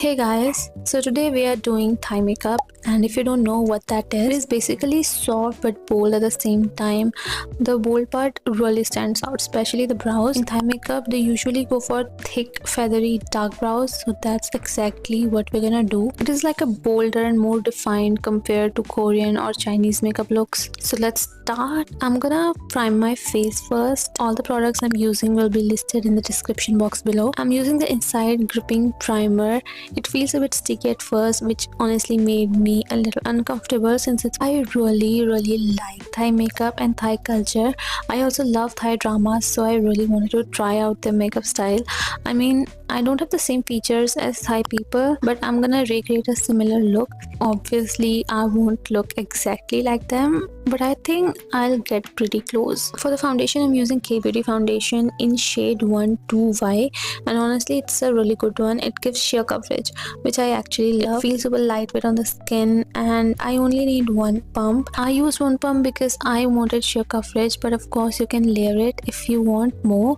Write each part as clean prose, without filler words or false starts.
Hey guys, so today we are doing thigh makeup, and if you don't know what that is, it is basically soft but bold at the same time. The bold part really stands out, especially the brows. In thigh makeup, they usually go for thick, feathery, dark brows, so that's exactly what we're gonna do. It is like a bolder and more defined compared to Korean or Chinese makeup looks. So let's start. I'm gonna prime my face first. All the products I'm using will be listed in the description box below. I'm using the Inside Gripping Primer. It feels a bit sticky at first, which honestly made me a little uncomfortable since I really like Thai makeup and Thai culture. I also love Thai dramas, so I really wanted to try out their makeup style. I mean, I don't have the same features as Thai people, but I'm gonna recreate a similar look. Obviously, I won't look exactly like them, but I think I'll get pretty close. For the foundation, I'm using K-Beauty foundation in shade 1-2Y, and honestly, it's a really good one. It gives sheer coverage, which I actually love. It feels super lightweight on the skin, and I only need one pump. I used one pump because I wanted sheer coverage, but of course you can layer it if you want more.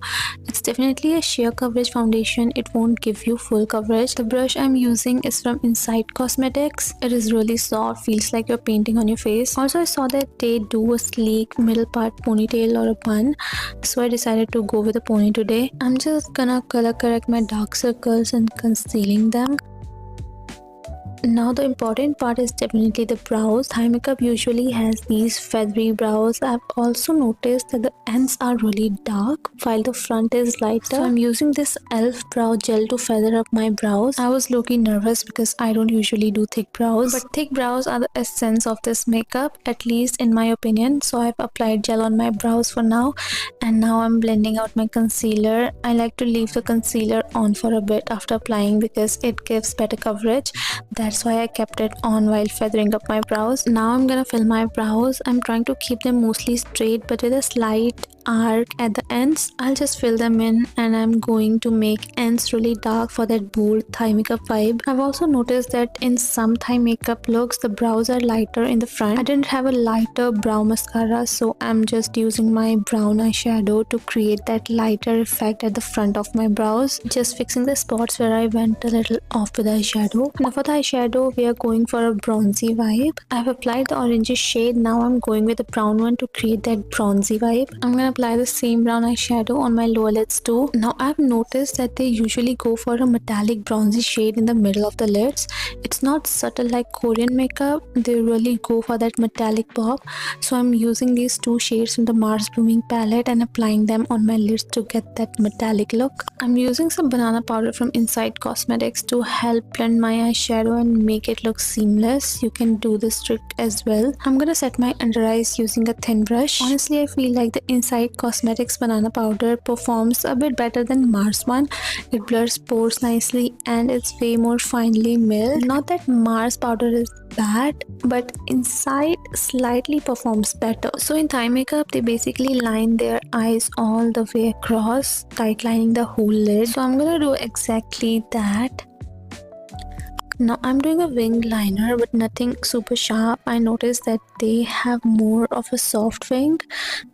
It's definitely a sheer coverage foundation. It won't give you full coverage. The brush I'm using is from Inside Cosmetics. It is really soft, feels like you're painting on your face. Also, I saw that they do a sleek middle part ponytail or a bun, so I decided to go with a pony today. I'm just gonna color correct my dark circles and concealing them. Now the important part is definitely the brows. Thai makeup usually has these feathery brows. I've also noticed that the ends are really dark while the front is lighter. So I'm using this e.l.f. brow gel to feather up my brows. I was low-key nervous because I don't usually do thick brows, but thick brows are the essence of this makeup, at least in my opinion. So I've applied gel on my brows for now, and now I'm blending out my concealer. I like to leave the concealer on for a bit after applying because it gives better coverage. That's why I kept it on while feathering up my brows. Now I'm gonna fill my brows. I'm trying to keep them mostly straight but with a slight arc at the ends. I'll just fill them in, and I'm going to make ends really dark for that bold Thai makeup vibe. I've also noticed that in some Thai makeup looks, the brows are lighter in the front. I didn't have a lighter brow mascara, so I'm just using my brown eyeshadow to create that lighter effect at the front of my brows, just fixing the spots where I went a little off with eyeshadow. Now for the eyeshadow, we are going for a bronzy vibe. I've applied the orangey shade. Now I'm going with the brown one to create that bronzy vibe. I'm gonna apply the same brown eyeshadow on my lower lids too. Now I've noticed that they usually go for a metallic bronzy shade in the middle of the lids. It's not subtle like Korean makeup. They really go for that metallic pop. So I'm using these two shades from the Mars Blooming palette and applying them on my lids to get that metallic look. I'm using some banana powder from Inside Cosmetics to help blend my eyeshadow and make it look seamless. You can do this trick as well. I'm gonna set my under eyes using a thin brush. Honestly, I feel like the Inside Cosmetics banana powder performs a bit better than Mars one. It blurs pores nicely and it's way more finely milled. Not that Mars powder is bad, but Inside slightly performs better. So in Thai makeup, they basically line their eyes all the way across, tight lining the whole lid. So I'm gonna do exactly that. Now I'm doing a wing liner, but nothing super sharp. I noticed that they have more of a soft wing,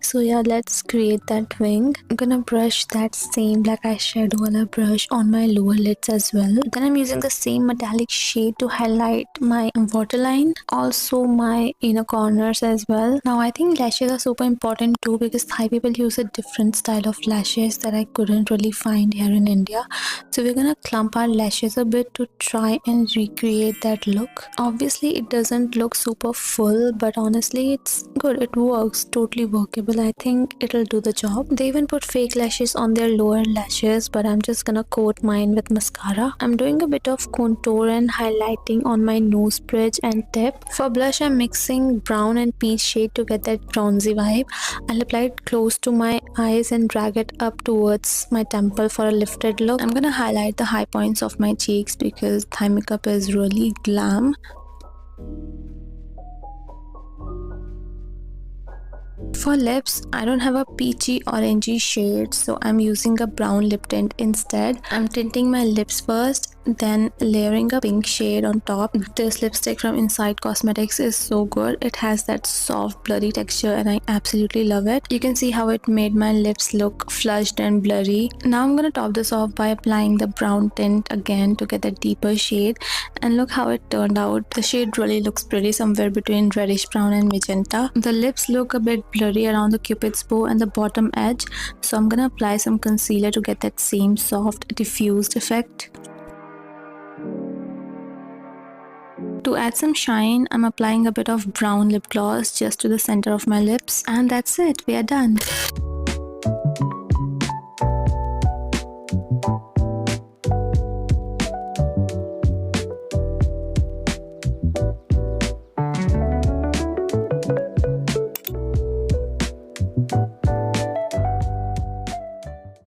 so yeah, let's create that wing. I'm gonna brush that same black eyeshadow wala brush on my lower lids as well. Then I'm using the same metallic shade to highlight my waterline, also my inner corners as well. Now I think lashes are super important too, because Thai people use a different style of lashes that I couldn't really find here in India. So we're gonna clump our lashes a bit to try and recreate that look. Obviously it doesn't look super full, but honestly it's good. It works, totally workable. I think it'll do the job. They even put fake lashes on their lower lashes, but I'm just gonna coat mine with mascara. I'm doing a bit of contour and highlighting on my nose bridge and tip. For blush, I'm mixing brown and peach shade to get that bronzy vibe. I'll apply it close to my eyes and drag it up towards my temple for a lifted look. I'm gonna highlight the high points of my cheeks because Thai makeup is really glam. For lips, I don't have a peachy orangey shade, so I'm using a brown lip tint instead. I'm tinting my lips first, then layering a pink shade on top. This lipstick from Inside Cosmetics is so good. It has that soft blurry texture and I absolutely love it. You can see how it made my lips look flushed and blurry. Now I'm gonna top this off by applying the brown tint again to get a deeper shade, and look how it turned out. The shade really looks pretty, somewhere between reddish brown and magenta. The lips look a bit blurry around the cupid's bow and the bottom edge, so I'm gonna apply some concealer to get that same soft diffused effect. To add some shine, I'm applying a bit of brown lip gloss just to the center of my lips, and that's it, we are done.